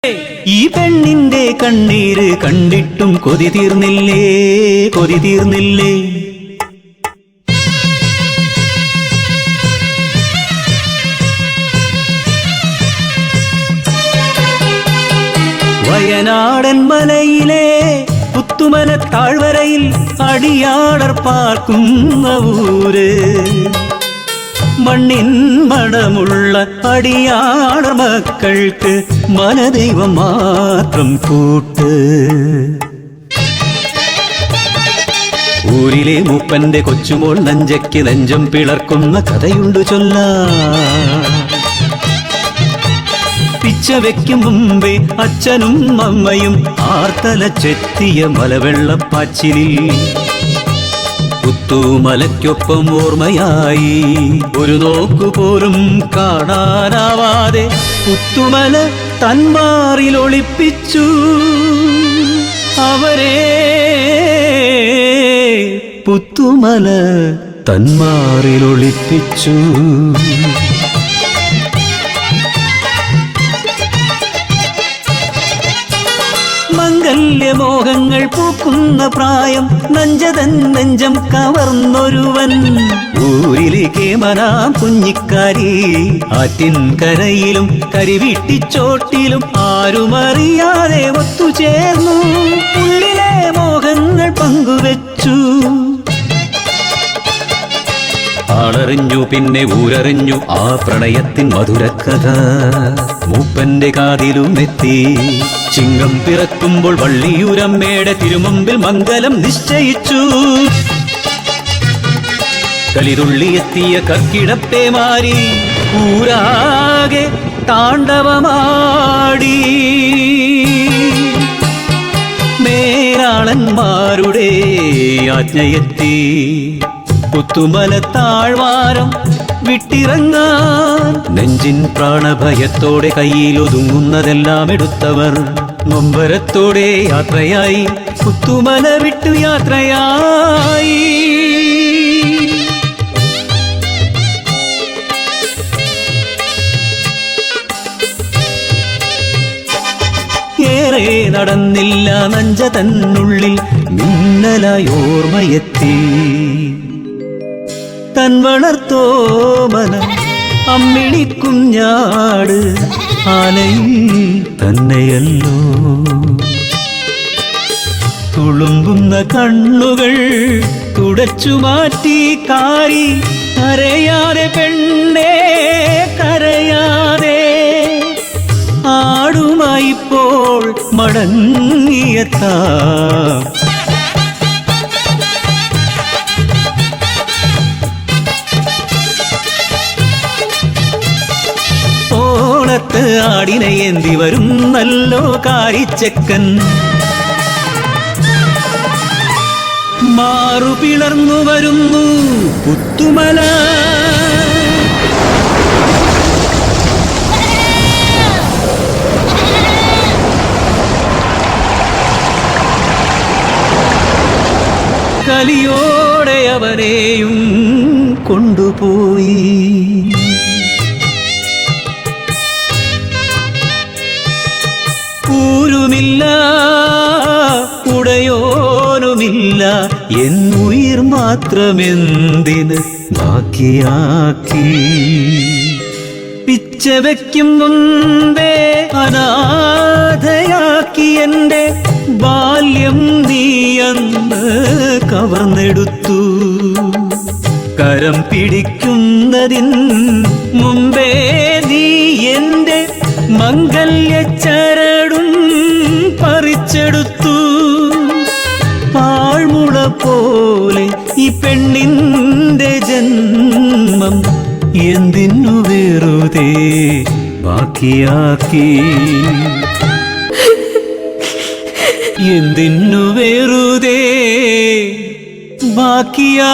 ഈ പെണ്ണിന്റെ കണ്ണീര് കണ്ടിട്ടും കൊതി തീർന്നില്ലേ, കൊതി തീർന്നില്ലേ. വയനാടൻ മലയിലെ പുത്തുമല താഴ്വരയിൽ അടിയാടർ പാർക്കുന്ന ഊര്, മണ്ണിൻ മണമുള്ള അടിയാടർ മക്കൾക്ക് മനദൈവം മാത്രം കൂട്ട്. ഊരിലെ മൂപ്പന്റെ കൊച്ചുമോൾ നഞ്ചയ്ക്ക് നെഞ്ചം പിളർക്കുന്ന കഥയുണ്ട് ചൊല്ലാൻ. പിച്ച വെക്കും മുമ്പേ അച്ഛനും അമ്മയും ആർത്തലച്ചെത്തിയ മലവെള്ളപ്പാച്ചിലിൽ പുത്തുമലയ്ക്കൊപ്പം ഓർമ്മയായി ഒരു നോക്കുപോലും കാണാനാവാതെ പുത്തുമല തന്മാറിലൊളിപ്പിച്ചു അവരെ. പുത്തുമല തന്മാറിലൊളിപ്പിച്ചു. മംഗല്യമോഹങ്ങൾ പൂക്കുന്ന പ്രായം നഞ്ചതൻ നെഞ്ചം കവർന്നൊരുവൻ. ഊരിലേക്ക് മനാം കുഞ്ഞിക്കാരി ആറ്റിൻ കരയിലും കരിവീട്ടിച്ചോട്ടിലും ആരുമറിയാതെ ഒത്തുചേർന്നു ഉള്ളിലെ മോഹങ്ങൾ പങ്കുവെച്ചു. ആളറിഞ്ഞു പിന്നെ ഊരറിഞ്ഞു ആ പ്രണയത്തിൻ മധുരക്കഥ മൂപ്പന്റെ കാതിലും എത്തി. ചിങ്ങം പിറക്കുമ്പോൾ വള്ളിയൂരമ്മയുടെ തിരുമുമ്പിൽ മംഗലം നിശ്ചയിച്ചു. കളിതുള്ളിയെത്തിയ കർക്കിടപ്പേ മാറി ഊരാകെ താണ്ഡവമാടി. മേരാളന്മാരുടെ ആജ്ഞയെത്തി പുത്തുമല താഴ്വാരം വിട്ടിറങ്ങാൻ. നെഞ്ചിൻ പ്രാണഭയത്തോടെ കയ്യിലൊതുങ്ങുന്നതെല്ലാം എടുത്തവർ നൊമ്പരത്തോടെ യാത്രയായി, പുത്തുമല വിട്ടു യാത്രയായി. ഏറെ നടന്നില്ല നഞ്ച തന്നുള്ളിൽ മിന്നലായോർമ്മയെത്തി. തൻ വളർത്തോമന അമ്മിണിക്കുഞ്ഞാട് ആലയിൽ തന്നെയല്ലോ. തുളുമ്പുന്ന കണ്ണുകൾ തുടച്ചു മാറ്റി കാരി കരയാതെ പെണ്ണേ കരയാതെ. ആടുമായിപ്പോൾ മടങ്ങിയെത്താം. ഓണത്ത് ആടിനെ ഏന്തി വരും നല്ലോ കാരിച്ചക്കൻ. മാറുപിളർന്നു വരുന്നു പുത്തുമല. കലിയോടെ അവനെയും കൊണ്ടുപോയി. ൂരുമില്ല ഉടയോനുമില്ല എന്നുയിർ മാത്രമെന്തിന് ബാക്കിയാക്കി. പിച്ച വയ്ക്കും മുമ്പേ അനാഥയാക്കി എന്റെ ബാല്യം നീയന്ന് കവർന്നെടുത്തു. കരം പിടിക്കുന്നതിൻ മുമ്പേ നീ എന്റെ മംഗല്യച്ചരടും പറിച്ചെടുത്തു. പാഴ്മുള പോലെ ഈ പെണ്ണിന്റെ ജന്മം എന്തിനു വെറുതെ ബാക്കിയാക്കി. എന്തിനു വെറുതെ ബാക്കിയാക്കി.